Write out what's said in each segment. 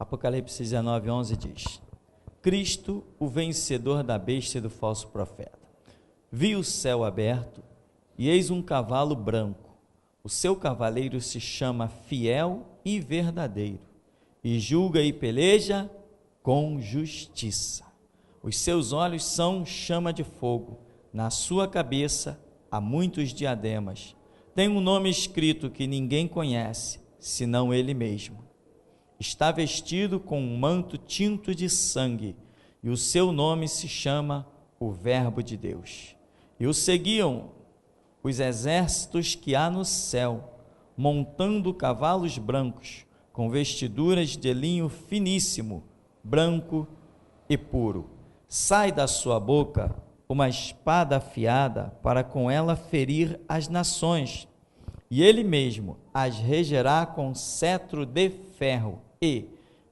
Apocalipse 19, 11 diz: Cristo, o vencedor da besta e do falso profeta. Vi o céu aberto, e eis um cavalo branco. O seu cavaleiro se chama Fiel e Verdadeiro, e julga e peleja com justiça. Os seus olhos são chama de fogo, na sua cabeça há muitos diademas. Tem um nome escrito que ninguém conhece, senão ele mesmo. Está vestido com um manto tinto de sangue, e o seu nome se chama o Verbo de Deus. E o seguiam os exércitos que há no céu, montando cavalos brancos, com vestiduras de linho finíssimo, branco e puro. Sai da sua boca uma espada afiada, para com ela ferir as nações, e ele mesmo as regerá com cetro de ferro, e,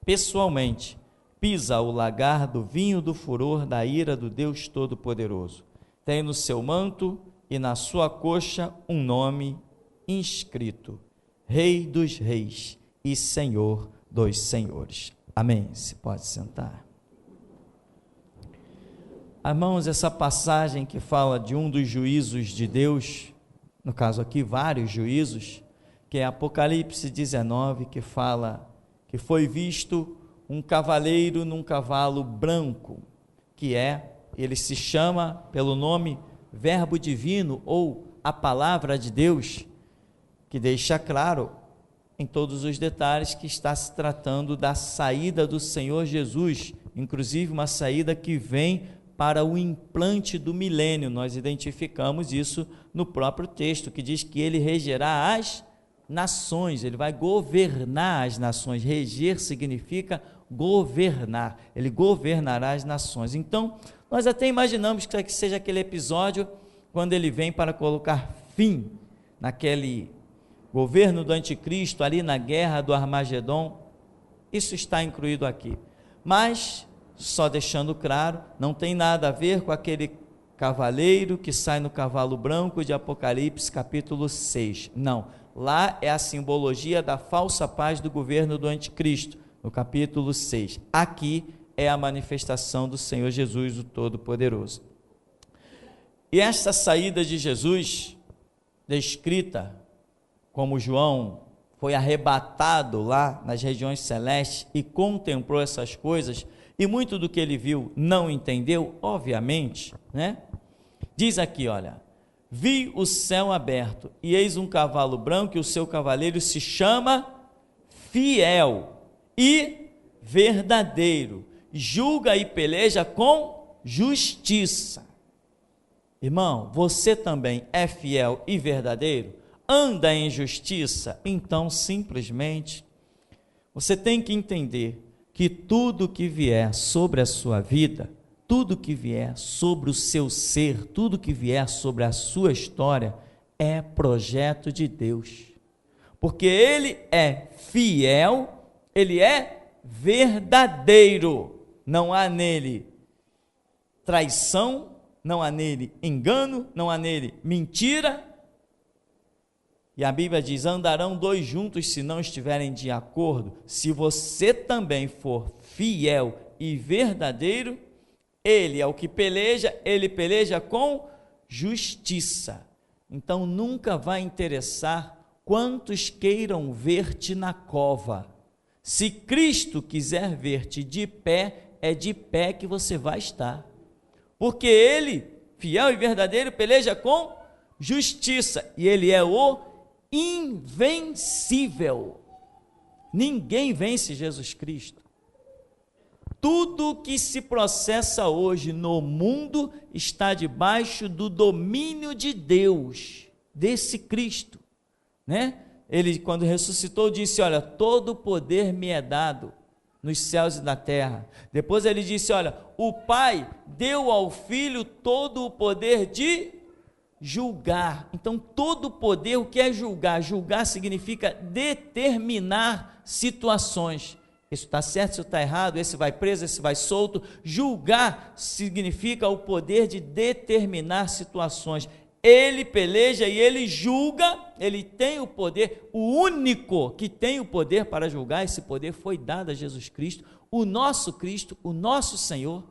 pessoalmente, pisa o lagar do vinho do furor da ira do Deus Todo-Poderoso. Tem no seu manto e na sua coxa um nome inscrito: Rei dos Reis e Senhor dos Senhores. Amém. Se pode sentar. Irmãos, essa passagem que fala de um dos juízos de Deus, no caso aqui vários juízos, que é Apocalipse 19, que fala que foi visto um cavaleiro num cavalo branco, ele se chama pelo nome Verbo Divino, ou a Palavra de Deus, que deixa claro em todos os detalhes que está se tratando da saída do Senhor Jesus, inclusive uma saída que vem para o implante do milênio. Nós identificamos isso no próprio texto, que diz que ele regerá as nações, ele vai governar as nações. Reger significa governar, ele governará as nações. Então, nós até imaginamos que seja aquele episódio quando ele vem para colocar fim naquele governo do anticristo, ali na guerra do Armagedon. Isso está incluído aqui, mas só deixando claro, não tem nada a ver com aquele cavaleiro que sai no cavalo branco de Apocalipse capítulo 6, não, lá é a simbologia da falsa paz do governo do anticristo, no capítulo 6, aqui é a manifestação do Senhor Jesus, o Todo-Poderoso. E esta saída de Jesus, descrita como João foi arrebatado lá nas regiões celestes e contemplou essas coisas, e muito do que ele viu não entendeu, obviamente, né? Diz aqui, olha, vi o céu aberto, e eis um cavalo branco, e o seu cavaleiro se chama Fiel e Verdadeiro, julga e peleja com justiça. Irmão, você também é fiel e verdadeiro? Anda em justiça? Então, simplesmente, você tem que entender que tudo que vier sobre a sua vida, tudo que vier sobre o seu ser, tudo que vier sobre a sua história, é projeto de Deus, porque Ele é fiel, Ele é verdadeiro, não há nele traição, não há nele engano, não há nele mentira. E a Bíblia diz: andarão dois juntos se não estiverem de acordo. Se você também for fiel e verdadeiro, ele é o que peleja, ele peleja com justiça. Então nunca vai interessar quantos queiram ver-te na cova. Se Cristo quiser ver-te de pé, é de pé que você vai estar. Porque ele, fiel e verdadeiro, peleja com justiça, e ele é o invencível. Ninguém vence Jesus Cristo. Tudo que se processa hoje no mundo está debaixo do domínio de Deus, desse Cristo, né? Ele, quando ressuscitou, disse: olha, todo o poder me é dado nos céus e na terra. Depois ele disse: olha, o Pai deu ao Filho todo o poder de julgar. Então, todo o poder, o que é julgar? Julgar significa determinar situações. Isso está certo, isso está errado, esse vai preso, esse vai solto. Julgar significa o poder de determinar situações. Ele peleja e ele julga, ele tem o poder, o único que tem o poder para julgar. Esse poder foi dado a Jesus Cristo, o nosso Senhor,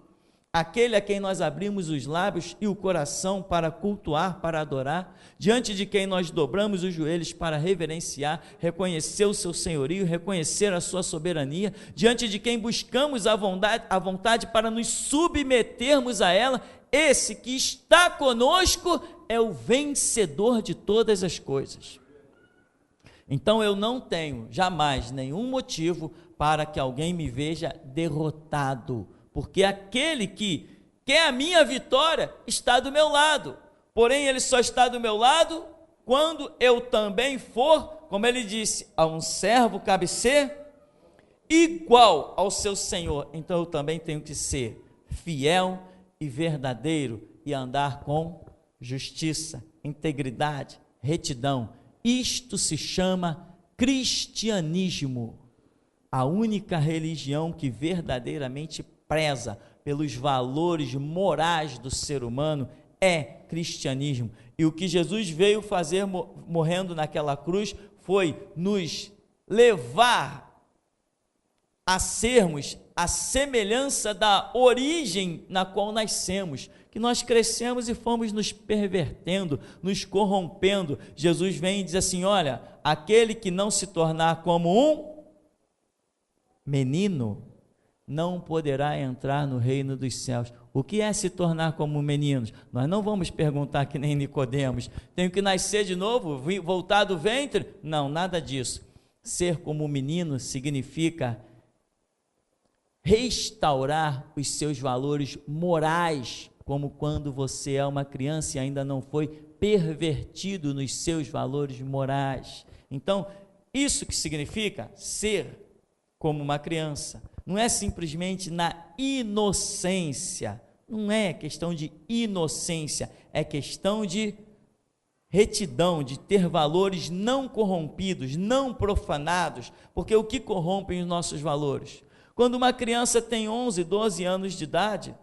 aquele a quem nós abrimos os lábios e o coração para cultuar, para adorar, diante de quem nós dobramos os joelhos para reverenciar, reconhecer o seu senhorio, reconhecer a sua soberania, diante de quem buscamos a vontade para nos submetermos a ela. Esse que está conosco é o vencedor de todas as coisas. Então eu não tenho jamais nenhum motivo para que alguém me veja derrotado, porque aquele que quer a minha vitória está do meu lado. Porém, ele só está do meu lado quando eu também for, como ele disse, a um servo cabe ser igual ao seu senhor. Então eu também tenho que ser fiel e verdadeiro e andar com justiça, integridade, retidão. Isto se chama cristianismo, a única religião que verdadeiramente preza pelos valores morais do ser humano é cristianismo. E o que Jesus veio fazer morrendo naquela cruz foi nos levar a sermos a semelhança da origem na qual nascemos, que nós crescemos e fomos nos pervertendo, nos corrompendo. Jesus vem e diz assim: olha, aquele que não se tornar como um menino não poderá entrar no reino dos céus. O que é se tornar como meninos? Nós não vamos perguntar que nem Nicodemos, tenho que nascer de novo, voltar do ventre? Não, nada disso. Ser como menino significa restaurar os seus valores morais, como quando você é uma criança e ainda não foi pervertido nos seus valores morais. Então, isso que significa ser como uma criança. Não é simplesmente na inocência, não é questão de inocência, é questão de retidão, de ter valores não corrompidos, não profanados, porque o que corrompe os nossos valores? Quando uma criança tem 11, 12 anos de idade,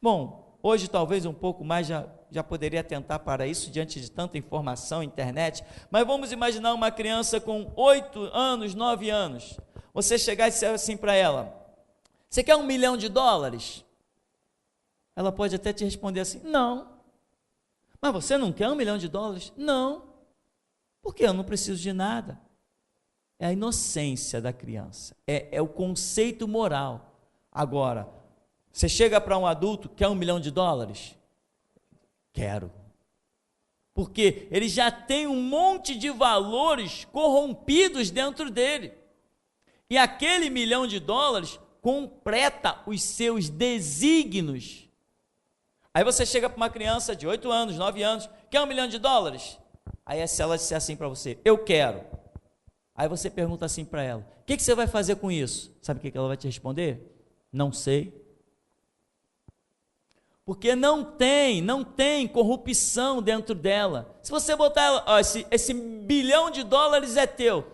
bom, hoje talvez um pouco mais já poderia atentar para isso diante de tanta informação, internet, mas vamos imaginar uma criança com 8 anos, 9 anos, você chegar e dizer assim para ela: você quer $1 milhão? Ela pode até te responder assim: não. Mas você não quer $1 milhão? Não. Porque eu não preciso de nada. É a inocência da criança, é o conceito moral. Agora, você chega para um adulto, quer $1 milhão? Quero. Porque ele já tem um monte de valores corrompidos dentro dele. E aquele $1 milhão completa os seus desígnios. Aí você chega para uma criança de 8 anos, 9 anos, quer $1 milhão? Aí se ela disser assim para você: eu quero. Aí você pergunta assim para ela: o que você vai fazer com isso? Sabe o que ela vai te responder? Não sei. Porque não tem corrupção dentro dela. Se você botar ela, ó, esse $1 bilhão é teu,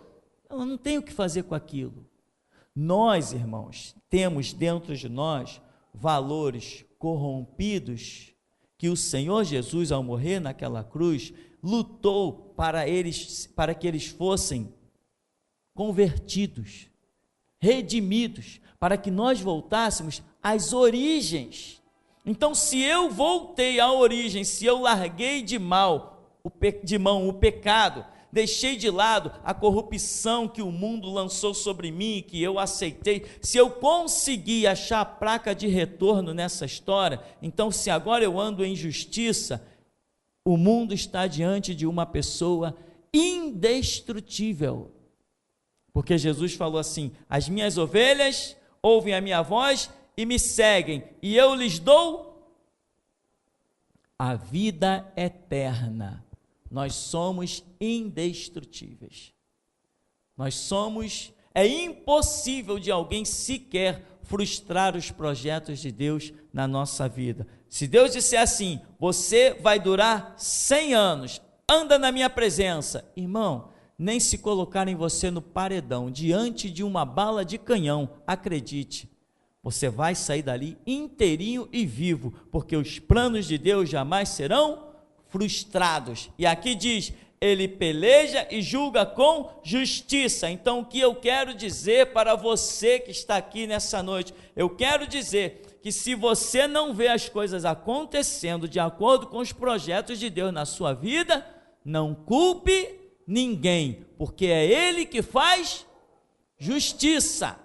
ela não tem o que fazer com aquilo. Nós, irmãos, temos dentro de nós valores corrompidos que o Senhor Jesus, ao morrer naquela cruz, lutou para que eles fossem convertidos, redimidos, para que nós voltássemos às origens. Então, se eu voltei à origem, se eu larguei de mão o pecado, deixei de lado a corrupção que o mundo lançou sobre mim, que eu aceitei, se eu consegui achar a placa de retorno nessa história, então se agora eu ando em justiça, o mundo está diante de uma pessoa indestrutível, porque Jesus falou assim: as minhas ovelhas ouvem a minha voz e me seguem, e eu lhes dou a vida eterna. Nós somos indestrutíveis. É impossível de alguém sequer frustrar os projetos de Deus na nossa vida. Se Deus disser assim: você vai durar 100 anos, anda na minha presença, irmão, nem se colocarem você no paredão, diante de uma bala de canhão, acredite, você vai sair dali inteirinho e vivo, porque os planos de Deus jamais serão frustrados. E aqui diz: ele peleja e julga com justiça. Então, o que eu quero dizer para você que está aqui nessa noite? Eu quero dizer que se você não vê as coisas acontecendo de acordo com os projetos de Deus na sua vida, não culpe ninguém, porque é Ele que faz justiça.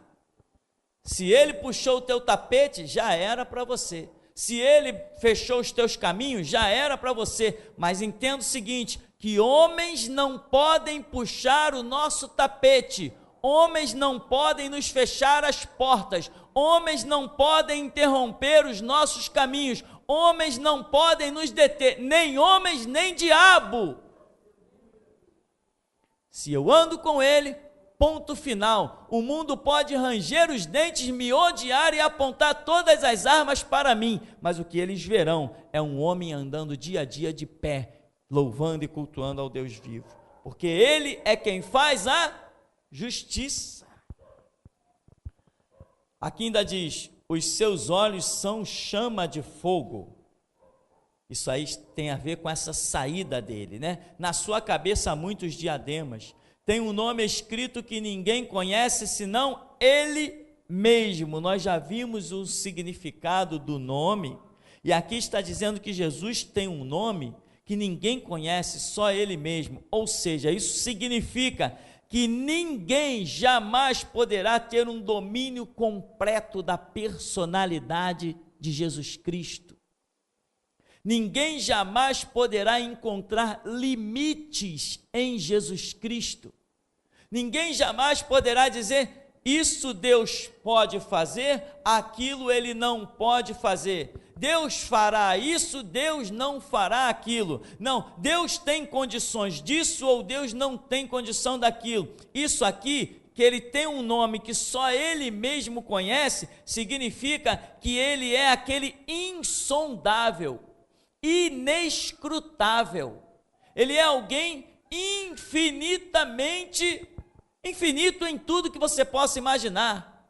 Se Ele puxou o teu tapete, já era para você. Se Ele fechou os teus caminhos, já era para você. Mas entenda o seguinte, que homens não podem puxar o nosso tapete, homens não podem nos fechar as portas, homens não podem interromper os nossos caminhos, homens não podem nos deter, nem homens nem diabo. Se eu ando com Ele, ponto final. O mundo pode ranger os dentes, me odiar e apontar todas as armas para mim, mas o que eles verão é um homem andando dia a dia de pé, louvando e cultuando ao Deus vivo, porque Ele é quem faz a justiça. Aqui ainda diz, os seus olhos são chama de fogo. Isso aí tem a ver com essa saída dele, né? Na sua cabeça há muitos diademas, tem um nome escrito que ninguém conhece senão Ele mesmo. Nós já vimos o significado do nome, e aqui está dizendo que Jesus tem um nome que ninguém conhece, só Ele mesmo. Ou seja, isso significa que ninguém jamais poderá ter um domínio completo da personalidade de Jesus Cristo. Ninguém jamais poderá encontrar limites em Jesus Cristo. Ninguém jamais poderá dizer, isso Deus pode fazer, aquilo Ele não pode fazer. Deus fará isso, Deus não fará aquilo. Não, Deus tem condições disso ou Deus não tem condição daquilo. Isso aqui, que Ele tem um nome que só Ele mesmo conhece, significa que Ele é aquele insondável, inescrutável. Ele é alguém infinito em tudo que você possa imaginar,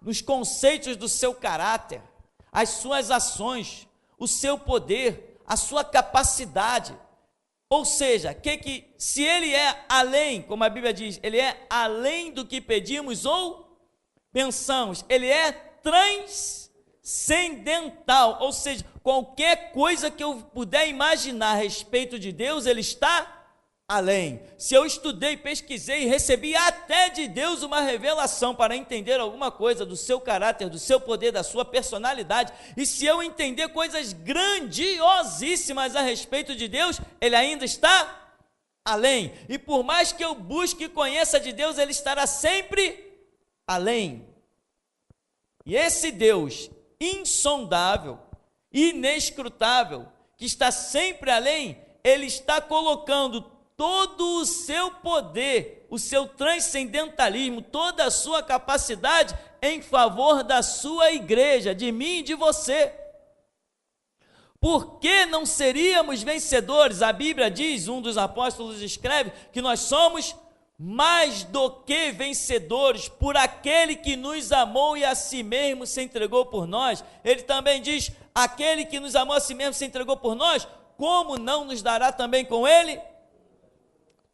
nos conceitos do seu caráter, as suas ações, o seu poder, a sua capacidade. Ou seja, se Ele é além, como a Bíblia diz, Ele é além do que pedimos ou pensamos, Ele é transcendental, ou seja, qualquer coisa que eu puder imaginar a respeito de Deus, Ele está além. Se eu estudei, pesquisei e recebi até de Deus uma revelação para entender alguma coisa do seu caráter, do seu poder, da sua personalidade, e se eu entender coisas grandiosíssimas a respeito de Deus, Ele ainda está além. E por mais que eu busque e conheça de Deus, Ele estará sempre além. E esse Deus insondável, inescrutável, que está sempre além, Ele está colocando todo o seu poder, o seu transcendentalismo, toda a sua capacidade em favor da sua igreja, de mim e de você. Por que não seríamos vencedores? A Bíblia diz, um dos apóstolos escreve, que nós somos mais do que vencedores por aquele que nos amou e a si mesmo se entregou por nós. Ele também diz, aquele que nos amou a si mesmo se entregou por nós, como não nos dará também com Ele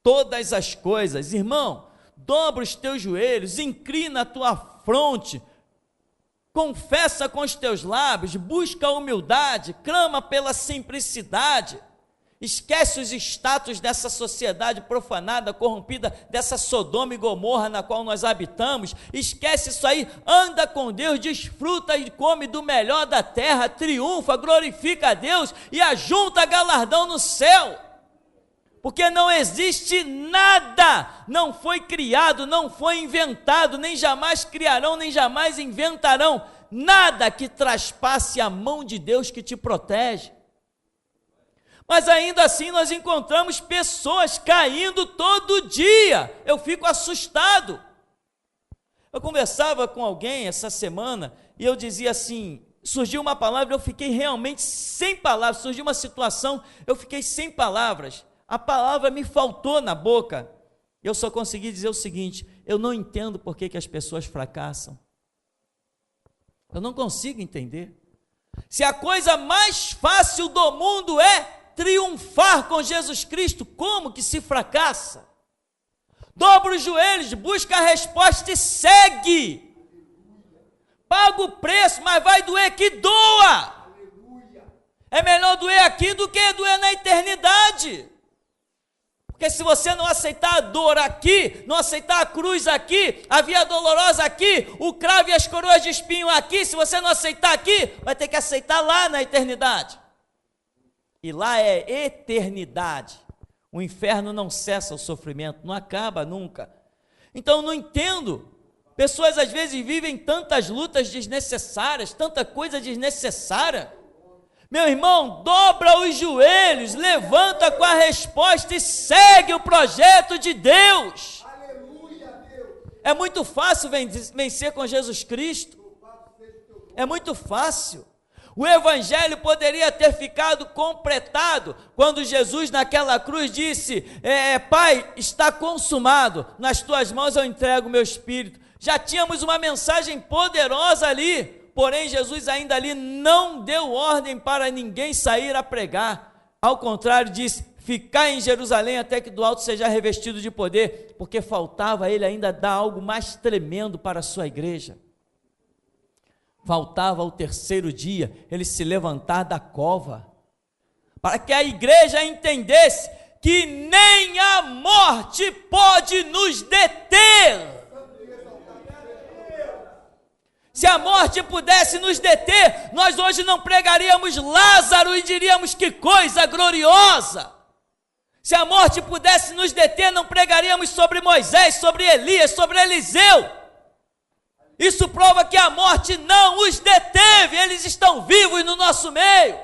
todas as coisas? Irmão, dobra os teus joelhos, inclina a tua fronte, confessa com os teus lábios, busca a humildade, clama pela simplicidade, esquece os status dessa sociedade profanada, corrompida, dessa Sodoma e Gomorra na qual nós habitamos, esquece isso aí, anda com Deus, desfruta e come do melhor da terra, triunfa, glorifica a Deus e ajunta galardão no céu. Porque não existe nada, não foi criado, não foi inventado, nem jamais criarão, nem jamais inventarão, nada que traspasse a mão de Deus que te protege. Mas ainda assim nós encontramos pessoas caindo todo dia, eu fico assustado. Eu conversava com alguém essa semana e eu dizia assim, surgiu uma palavra, eu fiquei realmente sem palavras, surgiu uma situação, eu fiquei sem palavras. A palavra me faltou na boca, eu só consegui dizer o seguinte, eu não entendo por que as pessoas fracassam, eu não consigo entender, se a coisa mais fácil do mundo é triunfar com Jesus Cristo, como que se fracassa? Dobra os joelhos, busca a resposta e segue. Paga o preço, mas vai doer que doa. É melhor doer aqui do que doer na eternidade. Porque se você não aceitar a dor aqui, não aceitar a cruz aqui, a via dolorosa aqui, o cravo e as coroas de espinho aqui, se você não aceitar aqui, vai ter que aceitar lá na eternidade. E lá é eternidade. O inferno não cessa o sofrimento, não acaba nunca. Então não entendo. Pessoas às vezes vivem tantas lutas desnecessárias, tanta coisa desnecessária. Meu irmão, dobra os joelhos, levanta com a resposta e segue o projeto de Deus. É muito fácil vencer com Jesus Cristo. É muito fácil. O evangelho poderia ter ficado completado quando Jesus naquela cruz disse, Pai, está consumado, nas tuas mãos eu entrego o meu espírito. Já tínhamos uma mensagem poderosa ali, porém Jesus ainda ali não deu ordem para ninguém sair a pregar. Ao contrário, disse, ficai em Jerusalém até que do alto seja revestido de poder, porque faltava a ele ainda dar algo mais tremendo para a sua igreja. Faltava o terceiro dia, ele se levantar da cova, para que a igreja entendesse que nem a morte pode nos deter. Se a morte pudesse nos deter, nós hoje não pregaríamos Lázaro e diríamos que coisa gloriosa. Se a morte pudesse nos deter, não pregaríamos sobre Moisés, sobre Elias, sobre Eliseu. Isso prova que a morte não os deteve, eles estão vivos no nosso meio.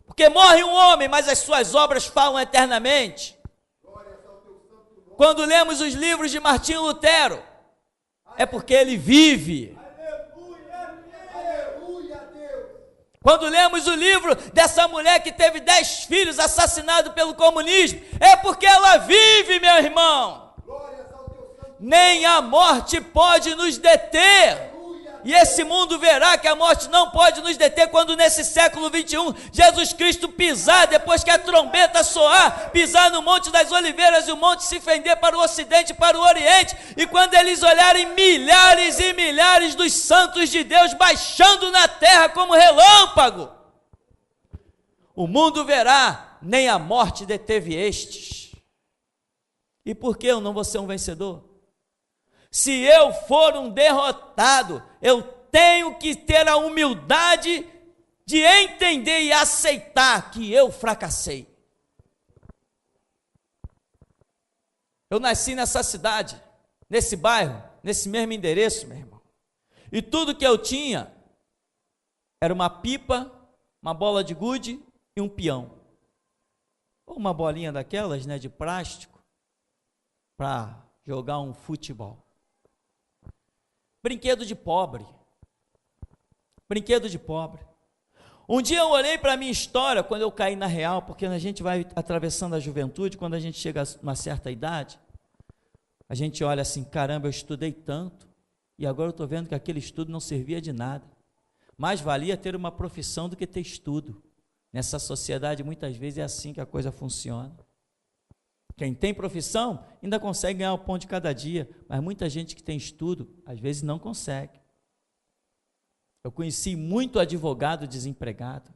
Porque morre um homem, mas as suas obras falam eternamente. Quando lemos os livros de Martinho Lutero, é porque ele vive. Quando lemos o livro dessa mulher que teve 10 filhos assassinados pelo comunismo, é porque ela vive, meu irmão. Nem a morte pode nos deter. E esse mundo verá que a morte não pode nos deter quando nesse século 21, Jesus Cristo pisar, depois que a trombeta soar, pisar no Monte das Oliveiras e o monte se fender para o ocidente e para o oriente, e quando eles olharem milhares e milhares dos santos de Deus baixando na terra como relâmpago, o mundo verá, nem a morte deteve estes. E por que eu não vou ser um vencedor? Se eu for um derrotado, eu tenho que ter a humildade de entender e aceitar que eu fracassei. Eu nasci nessa cidade, nesse bairro, nesse mesmo endereço, meu irmão. E tudo que eu tinha era uma pipa, uma bola de gude e um peão. Ou uma bolinha daquelas, né, de plástico, para jogar um futebol. Brinquedo de pobre. Brinquedo de pobre. Um dia eu olhei para a minha história, quando eu caí na real, porque a gente vai atravessando a juventude, quando a gente chega a uma certa idade, a gente olha assim, caramba, eu estudei tanto, e agora eu estou vendo que aquele estudo não servia de nada. Mais valia ter uma profissão do que ter estudo. Nessa sociedade, muitas vezes, é assim que a coisa funciona. Quem tem profissão ainda consegue ganhar o pão de cada dia, mas muita gente que tem estudo, às vezes não consegue. Eu conheci muito advogado desempregado,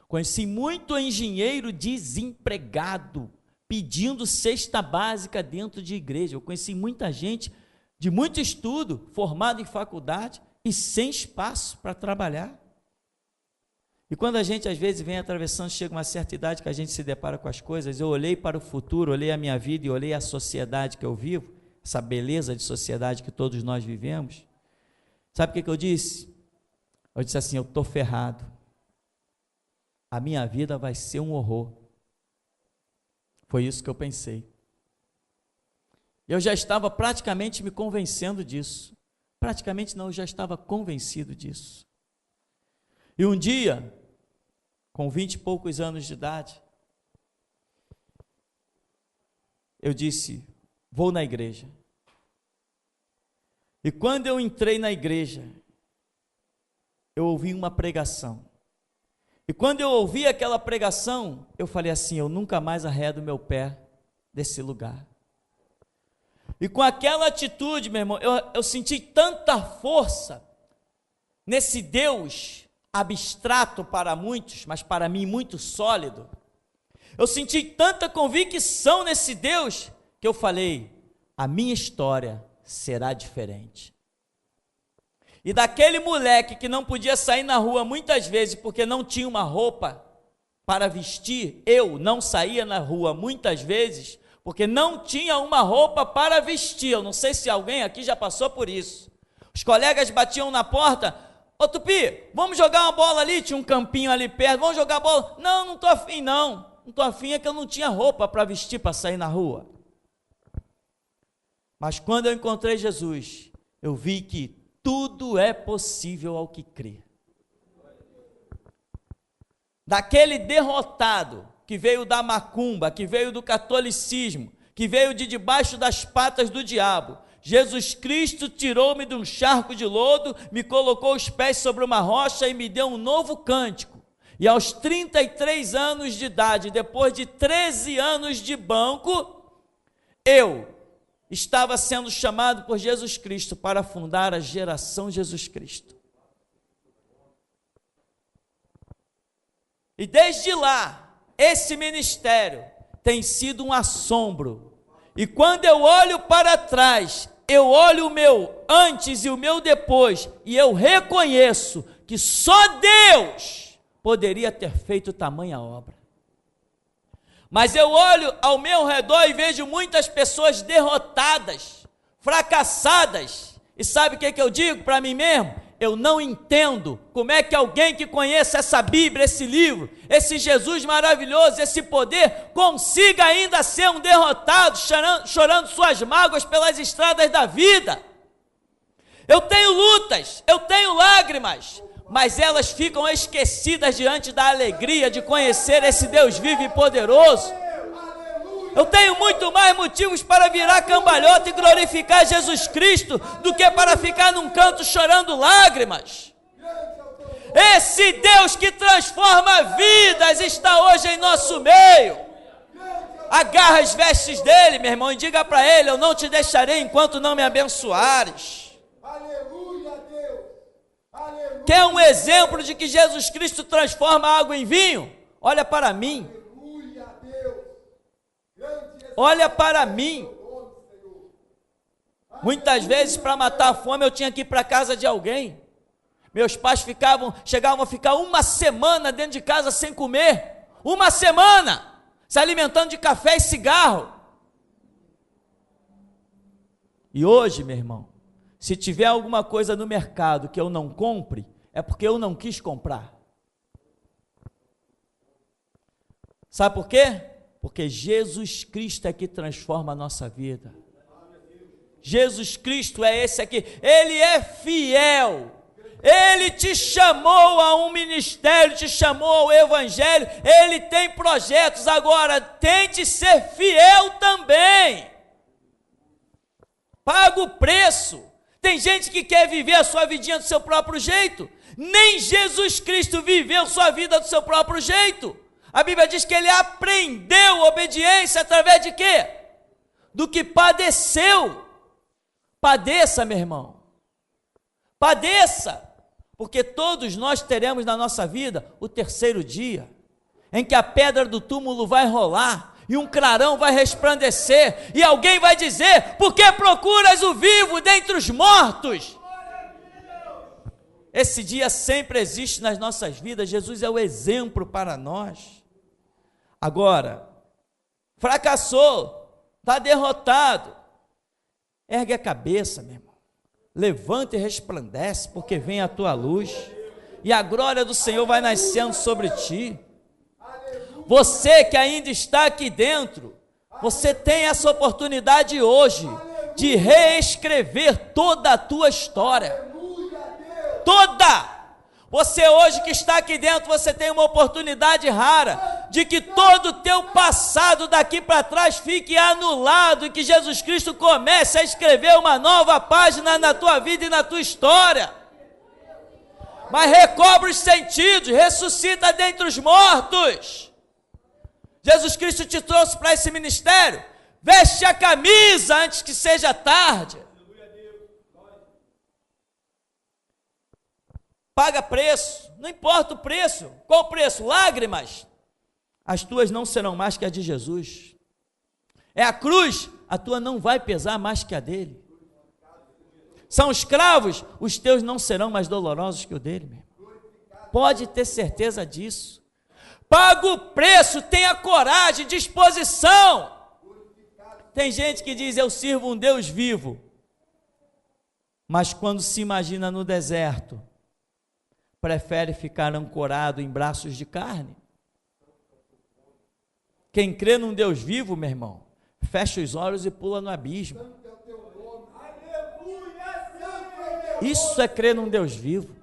conheci muito engenheiro desempregado, pedindo cesta básica dentro de igreja. Eu conheci muita gente de muito estudo, formado em faculdade e sem espaço para trabalhar. E quando a gente às vezes vem atravessando, chega uma certa idade que a gente se depara com as coisas, eu olhei para o futuro, olhei a minha vida e olhei a sociedade que eu vivo, essa beleza de sociedade que todos nós vivemos. Sabe o que eu disse? Eu disse assim, eu estou ferrado. A minha vida vai ser um horror. Foi isso que eu pensei. Eu já estava praticamente me convencendo disso. Praticamente não, eu já estava convencido disso. E um dia, com 20 e poucos anos de idade, eu disse, vou na igreja. E quando eu entrei na igreja, eu ouvi uma pregação. E quando eu ouvi aquela pregação, eu falei assim, eu nunca mais arredo meu pé desse lugar. E com aquela atitude, meu irmão, eu senti tanta força nesse Deus abstrato para muitos, mas para mim muito sólido. Eu senti tanta convicção nesse Deus, que eu falei, a minha história será diferente. E daquele moleque que não podia sair na rua muitas vezes porque não tinha uma roupa para vestir, eu não saía na rua muitas vezes porque não tinha uma roupa para vestir. Eu não sei se alguém aqui já passou por isso. Os colegas batiam na porta, ô Tupi, vamos jogar uma bola ali, tinha um campinho ali perto, vamos jogar bola? Não, não estou afim não estou afim, é que eu não tinha roupa para vestir para sair na rua. Mas quando eu encontrei Jesus, eu vi que tudo é possível ao que crê. Daquele derrotado que veio da macumba, que veio do catolicismo, que veio de debaixo das patas do diabo, Jesus Cristo tirou-me de um charco de lodo, me colocou os pés sobre uma rocha e me deu um novo cântico. E aos 33 anos de idade, depois de 13 anos de banco, eu estava sendo chamado por Jesus Cristo para fundar a geração Jesus Cristo. E desde lá, esse ministério tem sido um assombro. E quando eu olho para trás, eu olho o meu antes e o meu depois, e eu reconheço que só Deus poderia ter feito tamanha obra. Mas eu olho ao meu redor e vejo muitas pessoas derrotadas, fracassadas, e sabe o que eu digo para mim mesmo? Eu não entendo como é que alguém que conhece essa Bíblia, esse livro, esse Jesus maravilhoso, esse poder, consiga ainda ser um derrotado, chorando suas mágoas pelas estradas da vida. Eu tenho lutas, eu tenho lágrimas, mas elas ficam esquecidas diante da alegria de conhecer esse Deus vivo e poderoso. Eu tenho muito mais motivos para virar cambalhota e glorificar Jesus Cristo do que para ficar num canto chorando lágrimas. Esse Deus que transforma vidas está hoje em nosso meio. Agarra as vestes dele, meu irmão, e diga para ele, eu não te deixarei enquanto não me abençoares. Quer um exemplo de que Jesus Cristo transforma água em vinho? Olha para mim. Olha para mim. Muitas vezes para matar a fome eu tinha que ir para a casa de alguém. Meus pais chegavam a ficar uma semana dentro de casa sem comer. Uma semana! Se alimentando de café e cigarro. E hoje, meu irmão, se tiver alguma coisa no mercado que eu não compre, é porque eu não quis comprar. Sabe por quê? Porque Jesus Cristo é que transforma a nossa vida. Jesus Cristo é esse aqui. Ele é fiel. Ele te chamou a um ministério, te chamou ao evangelho. Ele tem projetos. Agora, tente ser fiel também. Paga o preço. Tem gente que quer viver a sua vidinha do seu próprio jeito. Nem Jesus Cristo viveu sua vida do seu próprio jeito. A Bíblia diz que ele aprendeu obediência através de quê? Do que padeceu. Padeça, meu irmão. Padeça. Porque todos nós teremos na nossa vida o terceiro dia, em que a pedra do túmulo vai rolar, e um clarão vai resplandecer, e alguém vai dizer, por que procuras o vivo dentre os mortos? Esse dia sempre existe nas nossas vidas, Jesus é o exemplo para nós. Agora, fracassou, está derrotado, ergue a cabeça, meu irmão, levanta e resplandece, porque vem a tua luz, e a glória do Senhor vai nascendo sobre ti. Você que ainda está aqui dentro, você tem essa oportunidade hoje, de reescrever toda a tua história, toda. Você hoje que está aqui dentro, você tem uma oportunidade rara, de que todo o teu passado daqui para trás fique anulado, e que Jesus Cristo comece a escrever uma nova página na tua vida e na tua história. mas recobra os sentidos, ressuscita dentre os mortos. Jesus Cristo te trouxe para esse ministério. Veste a camisa antes que seja tarde. Paga preço, não importa o preço. Qual o preço? Lágrimas. As tuas não serão mais que a de Jesus. É a cruz, a tua não vai pesar mais que a dele. São escravos, os teus não serão mais dolorosos que o dele, meu irmão. Pode ter certeza disso. Paga o preço, tenha coragem, disposição. Tem gente que diz, eu sirvo um Deus vivo, mas quando se imagina no deserto, prefere ficar ancorado em braços de carne. Quem crê num Deus vivo, meu irmão, fecha os olhos e pula no abismo. Isso é crer num Deus vivo.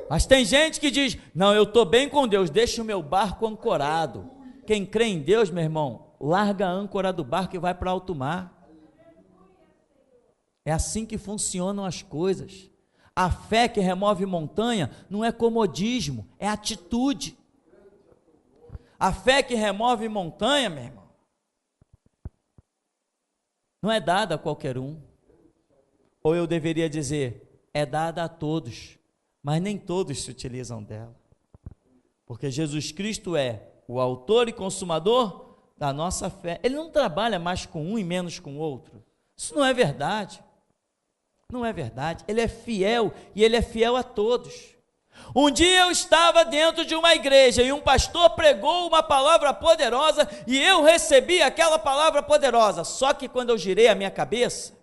Mas tem gente que diz, não, eu estou bem com Deus, deixa o meu barco ancorado. Quem crê em Deus, meu irmão, larga a âncora do barco e vai para alto mar. É assim que funcionam as coisas. A fé que remove montanha não é comodismo, é atitude. A fé que remove montanha, meu irmão, não é dada a qualquer um. Ou eu deveria dizer, é dada a todos, mas nem todos se utilizam dela. Porque Jesus Cristo é o autor e consumador da nossa fé. Ele não trabalha mais com um e menos com o outro. Isso não é verdade. Não é verdade. Ele é fiel e ele é fiel a todos. Um dia eu estava dentro de uma igreja e um pastor pregou uma palavra poderosa e eu recebi aquela palavra poderosa. Só que quando eu girei a minha cabeça,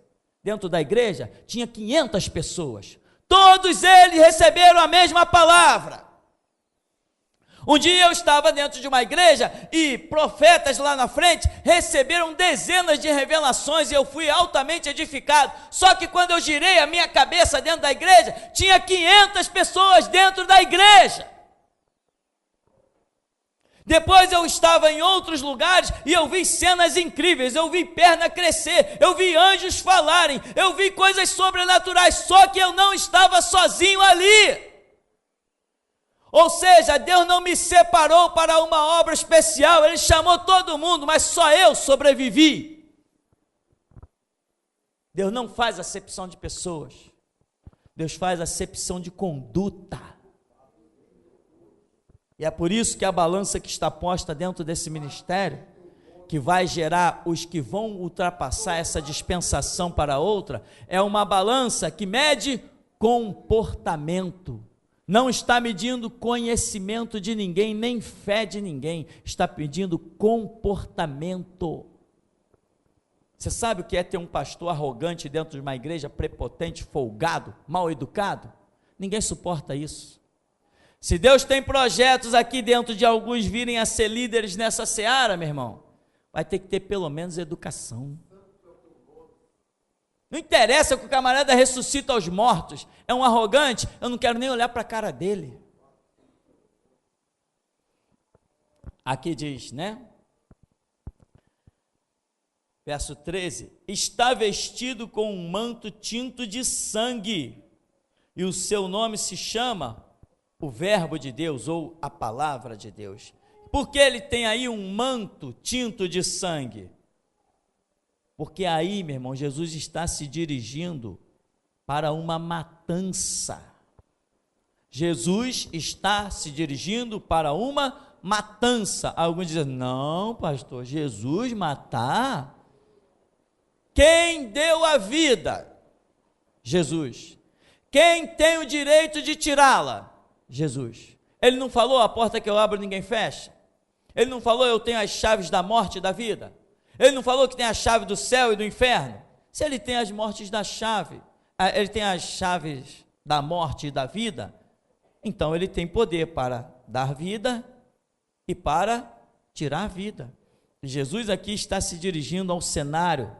dentro da igreja, tinha 500 pessoas. Todos eles receberam a mesma palavra. Um dia eu estava dentro de uma igreja e profetas lá na frente receberam dezenas de revelações e eu fui altamente edificado. Só que quando eu girei a minha cabeça dentro da igreja, tinha 500 pessoas dentro da igreja. Depois eu estava em outros lugares e eu vi cenas incríveis, eu vi perna crescer, eu vi anjos falarem, eu vi coisas sobrenaturais, só que eu não estava sozinho ali. Ou seja, Deus não me separou para uma obra especial, Ele chamou todo mundo, mas só eu sobrevivi. Deus não faz acepção de pessoas, Deus faz acepção de conduta. E é por isso que a balança que está posta dentro desse ministério, que vai gerar os que vão ultrapassar essa dispensação para outra, é uma balança que mede comportamento. Não está medindo conhecimento de ninguém, nem fé de ninguém, está pedindo comportamento. Você sabe o que é ter um pastor arrogante dentro de uma igreja, prepotente, folgado, mal educado? Ninguém suporta isso. Se Deus tem projetos aqui dentro de alguns virem a ser líderes nessa seara, meu irmão, vai ter que ter pelo menos educação. Não interessa que o camarada ressuscita aos mortos, é um arrogante, eu não quero nem olhar para a cara dele. Aqui diz, né? Verso 13, está vestido com um manto tinto de sangue, e o seu nome se chama o Verbo de Deus, ou a Palavra de Deus. Por que ele tem aí um manto tinto de sangue? Porque aí, meu irmão, Jesus está se dirigindo para uma matança. Jesus está se dirigindo para uma matança. Alguns dizem, não, pastor, Jesus matar? Quem deu a vida? Jesus. Quem tem o direito de tirá-la? Jesus. Ele não falou, a porta que eu abro ninguém fecha? Ele não falou, eu tenho as chaves da morte e da vida? Ele não falou que tem a chave do céu e do inferno? Se ele tem as mortes da chave, ele tem as chaves da morte e da vida, então ele tem poder para dar vida e para tirar a vida. Jesus aqui está se dirigindo ao cenário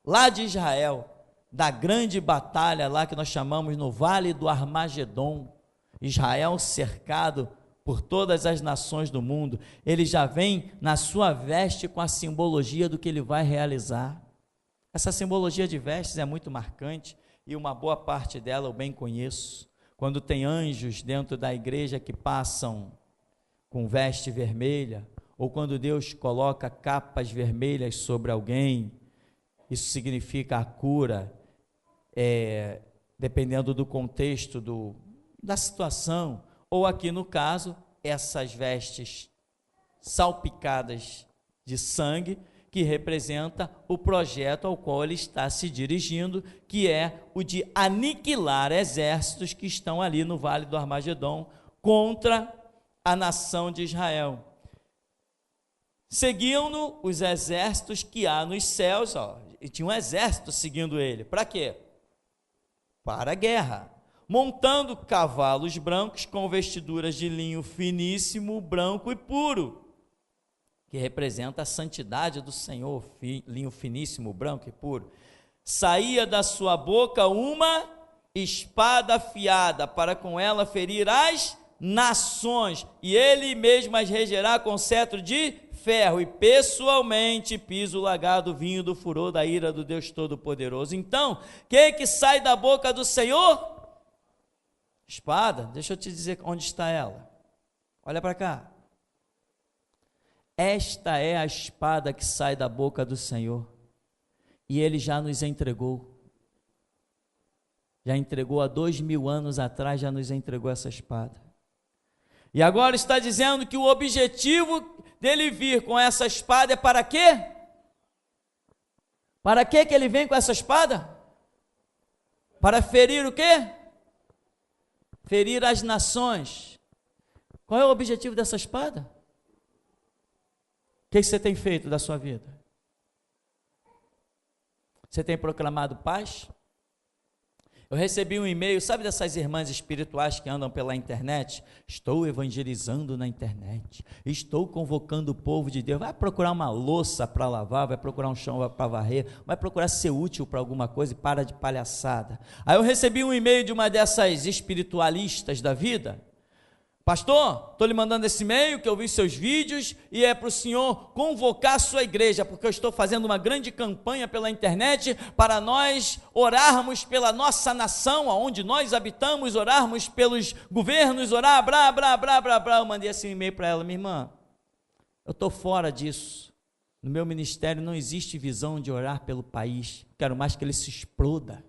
lá de Israel, da grande batalha lá que nós chamamos no Vale do Armagedon. Israel cercado por todas as nações do mundo, ele já vem na sua veste com a simbologia do que ele vai realizar. Essa simbologia de vestes é muito marcante, e uma boa parte dela eu bem conheço. Quando tem anjos dentro da igreja que passam com veste vermelha, ou quando Deus coloca capas vermelhas sobre alguém, isso significa a cura, dependendo do contexto da situação, ou aqui no caso, essas vestes salpicadas de sangue, que representa o projeto ao qual ele está se dirigindo, que é o de aniquilar exércitos que estão ali no Vale do Armagedon contra a nação de Israel. Seguiam-no os exércitos que há nos céus, e tinha um exército seguindo ele. Para quê? Para a guerra, montando cavalos brancos com vestiduras de linho finíssimo, branco e puro, que representa a santidade do Senhor, linho finíssimo, branco e puro. Saía da sua boca uma espada afiada, para com ela ferir as nações, e ele mesmo as regerá com cetro de ferro, e pessoalmente pisa o lagar do vinho do furor da ira do Deus Todo-Poderoso. Então, que sai da boca do Senhor? Espada. Deixa eu te dizer onde está ela. Olha para cá. Esta é a espada que sai da boca do Senhor, e Ele já nos entregou, já entregou há 2000 anos atrás, já nos entregou essa espada, e agora está dizendo que o objetivo dele vir com essa espada é para quê? Para quê que ele vem com essa espada? Para ferir o quê? Ferir as nações. Qual é o objetivo dessa espada? O que você tem feito da sua vida? Você tem proclamado paz? Eu recebi um e-mail, sabe dessas irmãs espirituais que andam pela internet? Estou evangelizando na internet, estou convocando o povo de Deus. Vai procurar uma louça para lavar, vai procurar um chão para varrer, vai procurar ser útil para alguma coisa e para de palhaçada. Aí eu recebi um e-mail de uma dessas espiritualistas da vida. Pastor, estou lhe mandando esse e-mail, que eu vi seus vídeos, e é para o senhor convocar a sua igreja, porque eu estou fazendo uma grande campanha pela internet, para nós orarmos pela nossa nação, onde nós habitamos, orarmos pelos governos, orar, Eu mandei esse e-mail para ela: minha irmã, eu estou fora disso, no meu ministério não existe visão de orar pelo país, quero mais que ele se exploda.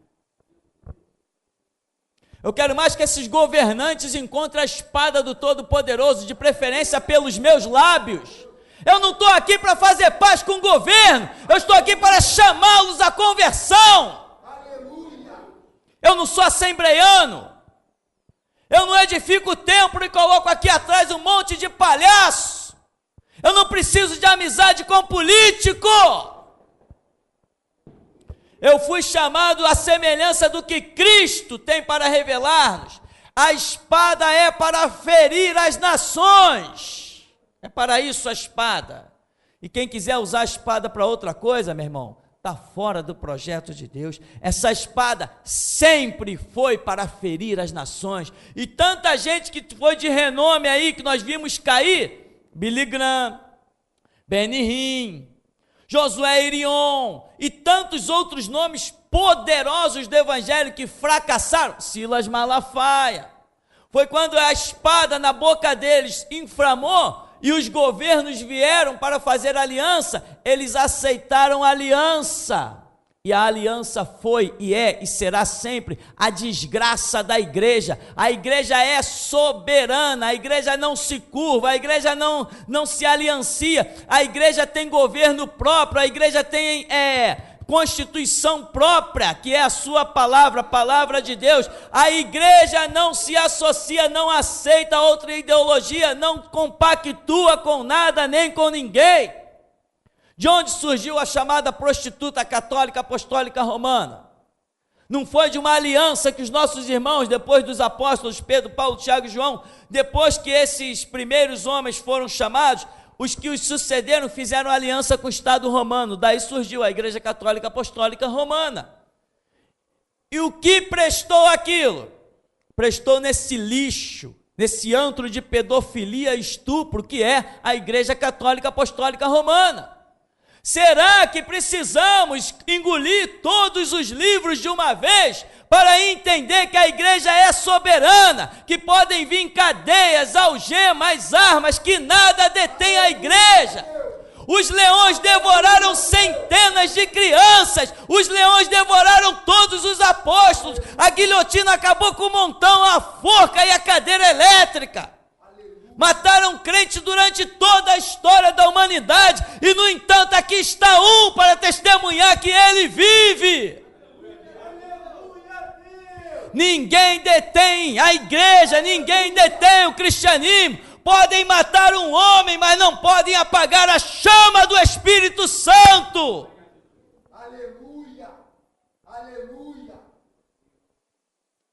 Eu quero mais que esses governantes encontrem a espada do Todo-Poderoso, de preferência pelos meus lábios. Eu não estou aqui para fazer paz com o governo, eu estou aqui para chamá-los à conversão. Aleluia. Eu não sou assembleiano, eu não edifico o templo e coloco aqui atrás um monte de palhaço. Eu não preciso de amizade com político. Eu fui chamado à semelhança do que Cristo tem para revelar-nos. A espada é para ferir as nações. É para isso a espada. E quem quiser usar a espada para outra coisa, meu irmão, está fora do projeto de Deus. Essa espada sempre foi para ferir as nações. E tanta gente que foi de renome aí, que nós vimos cair: Billy Graham, Benny Hinn, Josué Irion e tantos outros nomes poderosos do evangelho que fracassaram. Silas Malafaia. Foi quando a espada na boca deles inflamou e os governos vieram para fazer aliança, eles aceitaram a aliança. E a aliança foi e é e será sempre a desgraça da igreja. A igreja é soberana, a igreja não se curva, a igreja não se aliancia, a igreja tem governo próprio, a igreja tem constituição própria, que é a sua palavra, a palavra de Deus. A igreja não se associa, não aceita outra ideologia, não compactua com nada nem com ninguém. De onde surgiu a chamada prostituta católica apostólica romana? Não foi de uma aliança que os nossos irmãos, depois dos apóstolos Pedro, Paulo, Tiago e João, depois que esses primeiros homens foram chamados, os que os sucederam fizeram aliança com o Estado romano. Daí surgiu a Igreja Católica Apostólica Romana. E o que prestou aquilo? Prestou nesse lixo, nesse antro de pedofilia e estupro que é a Igreja Católica Apostólica Romana. Será que precisamos engolir todos os livros de uma vez para entender que a igreja é soberana, que podem vir cadeias, algemas, armas, que nada detém a igreja? Os leões devoraram centenas de crianças, os leões devoraram todos os apóstolos, a guilhotina acabou com o montão, a forca e a cadeira elétrica. Mataram crente durante toda a história da humanidade, e no entanto aqui está um para testemunhar que ele vive. Ninguém detém a igreja, ninguém detém o cristianismo. Podem matar um homem, mas não podem apagar a chama do Espírito Santo. Aleluia, aleluia.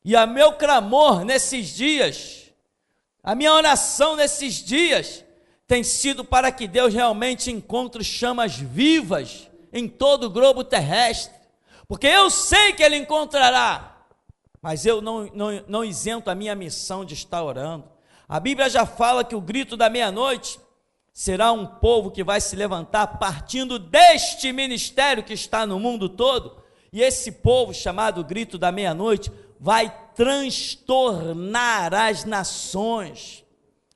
E a meu clamor nesses dias, a minha oração nesses dias tem sido para que Deus realmente encontre chamas vivas em todo o globo terrestre, porque eu sei que Ele encontrará, mas eu não isento a minha missão de estar orando. A Bíblia já fala que o grito da meia-noite será um povo que vai se levantar partindo deste ministério que está no mundo todo, e esse povo chamado grito da meia-noite vai transtornar as nações,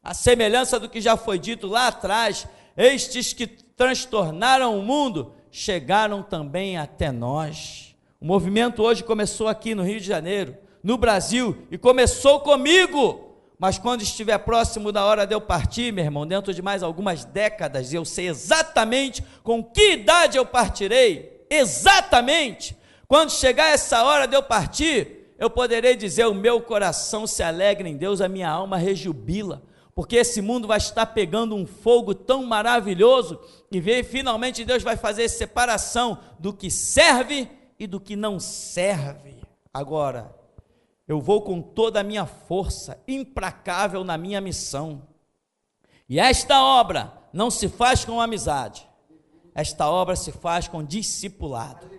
a semelhança do que já foi dito lá atrás. Estes que transtornaram o mundo chegaram também até nós. O movimento hoje começou aqui no Rio de Janeiro, no Brasil, e começou comigo, mas quando estiver próximo da hora de eu partir, meu irmão, dentro de mais algumas décadas, eu sei exatamente com que idade eu partirei, exatamente, quando chegar essa hora de eu partir, eu poderei dizer: o meu coração se alegra em Deus, a minha alma rejubila, porque esse mundo vai estar pegando um fogo tão maravilhoso, e finalmente Deus vai fazer separação do que serve e do que não serve. Agora, eu vou com toda a minha força, implacável na minha missão, e esta obra não se faz com amizade, esta obra se faz com discipulado.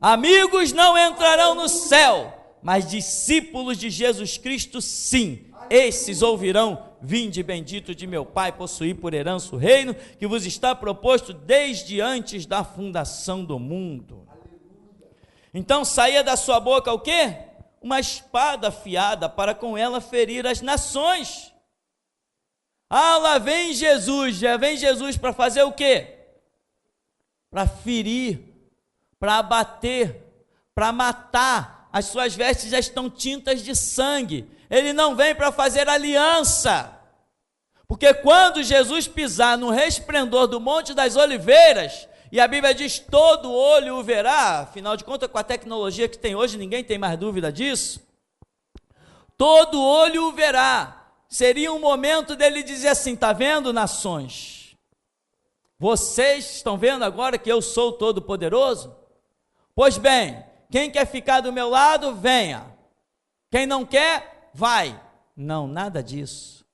Amigos não entrarão no céu, mas discípulos de Jesus Cristo sim, esses ouvirão: vinde bendito de meu Pai, possuir por herança o reino que vos está proposto desde antes da fundação do mundo. Então saía da sua boca o quê? Uma espada afiada, para com ela ferir as nações. Ah, lá vem Jesus, já vem Jesus para fazer o quê? Para ferir, para abater, para matar. As suas vestes já estão tintas de sangue. Ele não vem para fazer aliança, porque quando Jesus pisar no resplendor do Monte das Oliveiras, e a Bíblia diz: todo olho o verá, afinal de contas, com a tecnologia que tem hoje, ninguém tem mais dúvida disso, todo olho o verá. Seria um momento dele dizer assim: está vendo, nações? Vocês estão vendo agora que eu sou todo-poderoso? Pois bem, quem quer ficar do meu lado, venha. Quem não quer, vai. Não, nada disso.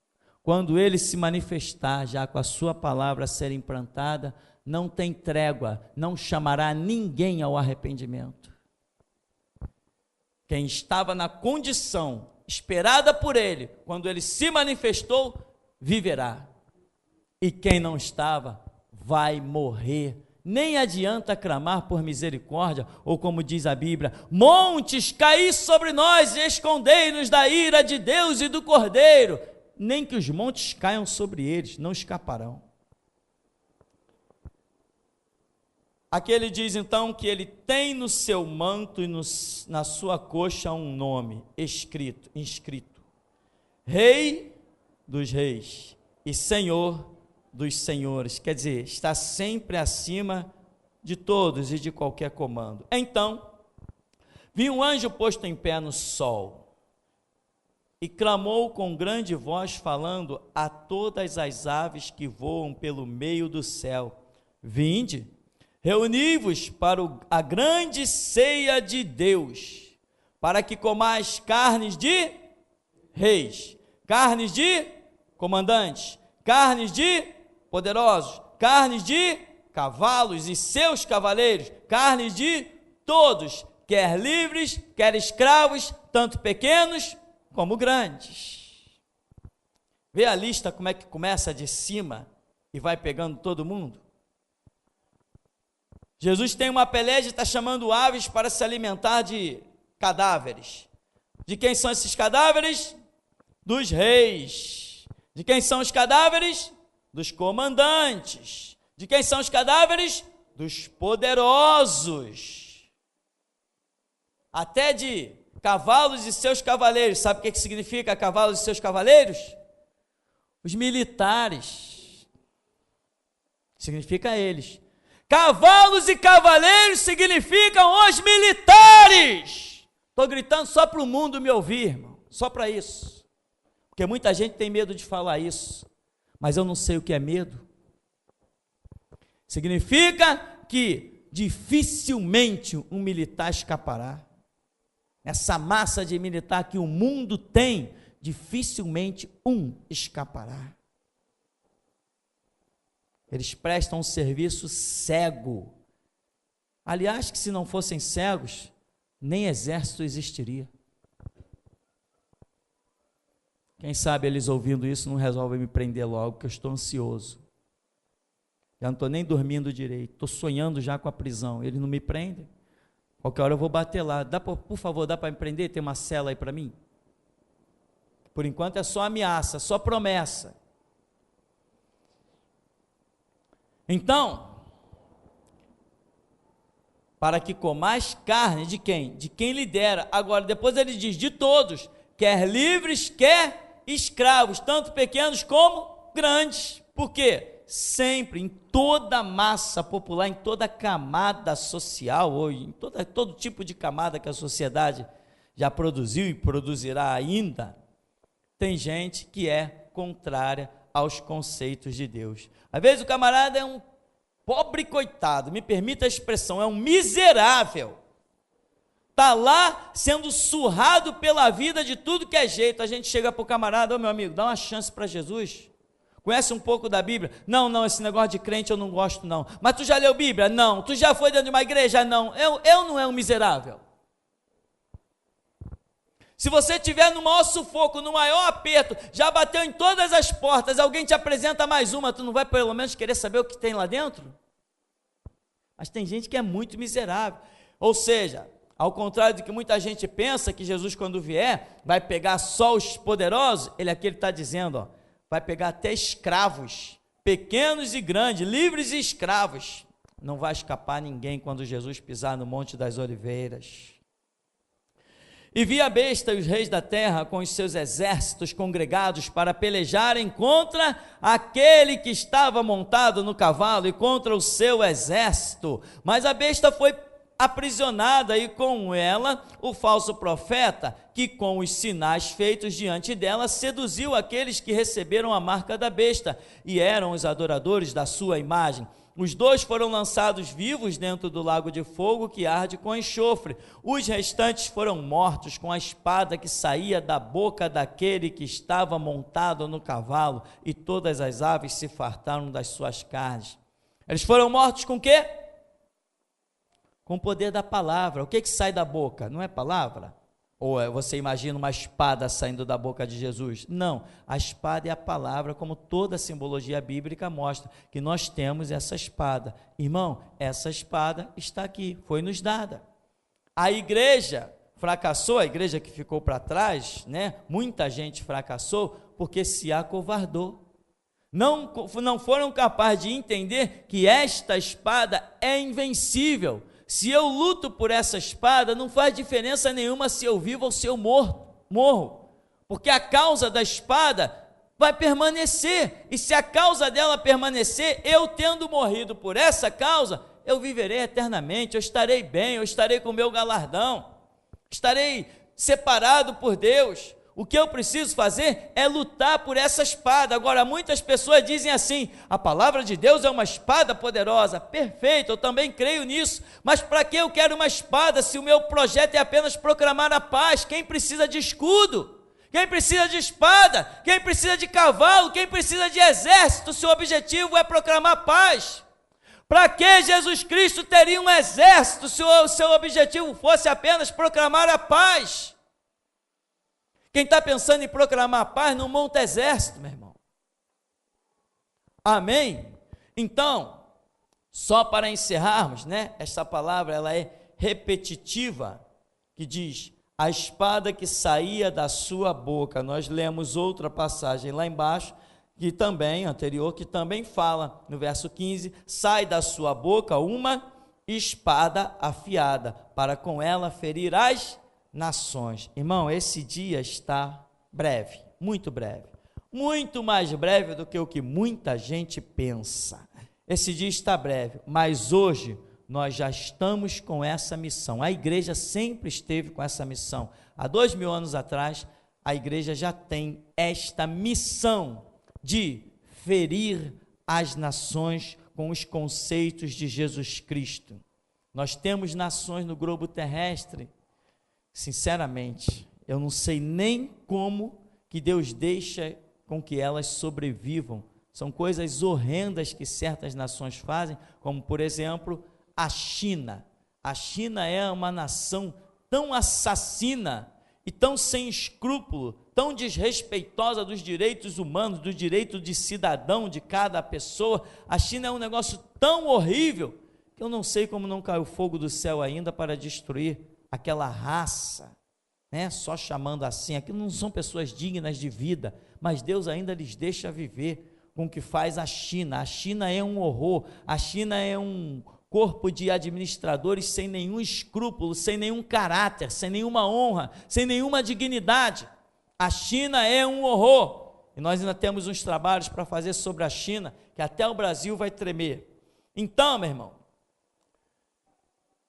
Quando ele se manifestar, já com a sua palavra a ser implantada, não tem trégua, não chamará ninguém ao arrependimento. Quem estava na condição esperada por ele, quando ele se manifestou, viverá. E quem não estava, vai morrer. Nem adianta clamar por misericórdia, ou como diz a Bíblia: montes, caí sobre nós e escondei-nos da ira de Deus e do Cordeiro. Nem que os montes caiam sobre eles, não escaparão. Aqui ele diz então que ele tem no seu manto e na sua coxa um nome inscrito: Rei dos Reis e Senhor dos senhores. Quer dizer, está sempre acima de todos e de qualquer comando. Então, vi um anjo posto em pé no sol, e clamou com grande voz, falando a todas as aves que voam pelo meio do céu: vinde, reuni-vos para a grande ceia de Deus, para que comais carnes de reis, carnes de comandantes, carnes de poderosos, carnes de cavalos e seus cavaleiros, carnes de todos, quer livres, quer escravos, tanto pequenos como grandes. Vê a lista como é que começa de cima e vai pegando todo mundo. Jesus tem uma peleja e está chamando aves para se alimentar de cadáveres. De quem são esses cadáveres? Dos reis. De quem são os cadáveres? Dos comandantes. De quem são os cadáveres? Dos poderosos. Até de cavalos e seus cavaleiros. Sabe o que significa cavalos e seus cavaleiros? Os militares. Significa eles. Cavalos e cavaleiros significam os militares. Estou gritando só para o mundo me ouvir, irmão. Só para isso. Porque muita gente tem medo de falar isso. Mas eu não sei o que é medo. Significa que dificilmente um militar escapará. Essa massa de militar que o mundo tem, dificilmente um escapará. Eles prestam um serviço cego. Aliás, que se não fossem cegos, nem exército existiria. Quem sabe eles ouvindo isso não resolvem me prender logo, porque eu estou ansioso. Já não estou nem dormindo direito, estou sonhando já com a prisão. Eles não me prendem. Qualquer hora eu vou bater lá. Por favor, dá para me prender? Tem uma cela aí para mim? Por enquanto é só ameaça, só promessa. Então, para que comais carne de quem? De quem lhe dera. Agora, depois ele diz, de todos, quer livres, quer escravos, tanto pequenos como grandes. Por quê? Sempre, em toda a massa popular, em toda a camada social, ou em todo tipo de camada que a sociedade já produziu e produzirá ainda, tem gente que é contrária aos conceitos de Deus. Às vezes o camarada é um pobre coitado, me permita a expressão, é um miserável. Está lá sendo surrado pela vida de tudo que é jeito. A gente chega para o camarada, ô meu amigo, dá uma chance para Jesus. Conhece um pouco da Bíblia? Não, esse negócio de crente eu não gosto não. Mas tu já leu Bíblia? Não. Tu já foi dentro de uma igreja? Não. Eu não é um miserável. Se você estiver no maior sufoco, no maior aperto, já bateu em todas as portas, alguém te apresenta mais uma, tu não vai pelo menos querer saber o que tem lá dentro? Mas tem gente que é muito miserável. Ou seja, ao contrário do que muita gente pensa, que Jesus quando vier, vai pegar só os poderosos, ele aqui está dizendo, ó, vai pegar até escravos, pequenos e grandes, livres e escravos. Não vai escapar ninguém quando Jesus pisar no Monte das Oliveiras. E vi a besta e os reis da terra com os seus exércitos congregados para pelejarem contra aquele que estava montado no cavalo e contra o seu exército. Mas a besta foi aprisionada e com ela o falso profeta, que com os sinais feitos diante dela seduziu aqueles que receberam a marca da besta e eram os adoradores da sua imagem. Os dois foram lançados vivos dentro do lago de fogo que arde com enxofre. Os restantes foram mortos com a espada que saía da boca daquele que estava montado no cavalo, e todas as aves se fartaram das suas carnes. Eles foram mortos com o quê? Com o poder da palavra. O que sai da boca? Não é palavra? Ou você imagina uma espada saindo da boca de Jesus? Não, a espada é a palavra, como toda a simbologia bíblica mostra, que nós temos essa espada. Irmão, essa espada está aqui, foi nos dada. A igreja fracassou, a igreja que ficou para trás, né? Muita gente fracassou porque se acovardou. Não foram capazes de entender que esta espada é invencível. Se eu luto por essa espada, não faz diferença nenhuma se eu vivo ou se eu morro, porque a causa da espada vai permanecer, e se a causa dela permanecer, eu tendo morrido por essa causa, eu viverei eternamente, eu estarei bem, eu estarei com o meu galardão, estarei separado por Deus. O que eu preciso fazer é lutar por essa espada. Agora, muitas pessoas dizem assim, a palavra de Deus é uma espada poderosa. Perfeito, eu também creio nisso, mas para que eu quero uma espada se o meu projeto é apenas proclamar a paz? Quem precisa de escudo? Quem precisa de espada? Quem precisa de cavalo? Quem precisa de exército? Se o objetivo é proclamar paz? Para que Jesus Cristo teria um exército se o seu objetivo fosse apenas proclamar a paz? Quem está pensando em proclamar a paz não monta exército, meu irmão. Amém? Então, Só para encerrarmos, né? Esta palavra ela é repetitiva, que diz: a espada que saía da sua boca. Nós lemos outra passagem lá embaixo, que também, anterior, que também fala, no verso 15, sai da sua boca uma espada afiada, para com ela ferir as nações. Irmão, esse dia está breve, muito mais breve do que o que muita gente pensa. Esse dia está breve, mas hoje nós já estamos com essa missão. A igreja sempre esteve com essa missão. Há 2000 anos atrás, a igreja já tem esta missão de ferir as nações com os conceitos de Jesus Cristo. Nós temos nações no globo terrestre, sinceramente, eu não sei nem como que Deus deixa com que elas sobrevivam. São coisas horrendas que certas nações fazem, como por exemplo, a China. A China é uma nação tão assassina e tão sem escrúpulo, tão desrespeitosa dos direitos humanos, do direito de cidadão de cada pessoa. A China é um negócio tão horrível que eu não sei como não caiu fogo do céu ainda para destruir aquela raça, né? Só chamando assim, aquilo não são pessoas dignas de vida, mas Deus ainda lhes deixa viver com o que faz a China. A China é um horror, a China é um corpo de administradores sem nenhum escrúpulo, sem nenhum caráter, sem nenhuma honra, sem nenhuma dignidade. A China é um horror, e nós ainda temos uns trabalhos para fazer sobre a China, que até o Brasil vai tremer. Então, meu irmão,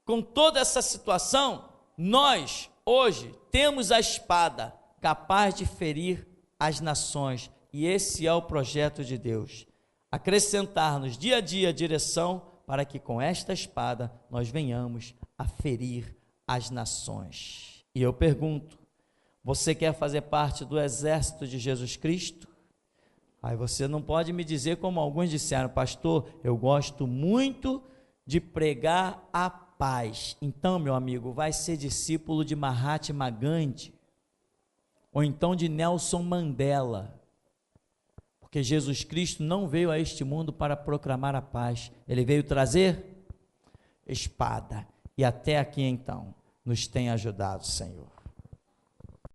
com toda essa situação, nós, hoje, temos a espada capaz de ferir as nações, e esse é o projeto de Deus, acrescentar-nos dia a dia a direção, para que com esta espada nós venhamos a ferir as nações. E eu pergunto, você quer fazer parte do exército de Jesus Cristo? Aí você não pode me dizer como alguns disseram: pastor, eu gosto muito de pregar a paz. Então, meu amigo, vai ser discípulo de Mahatma Gandhi, ou então de Nelson Mandela, porque Jesus Cristo não veio a este mundo para proclamar a paz, ele veio trazer espada, e até aqui então nos tem ajudado, Senhor.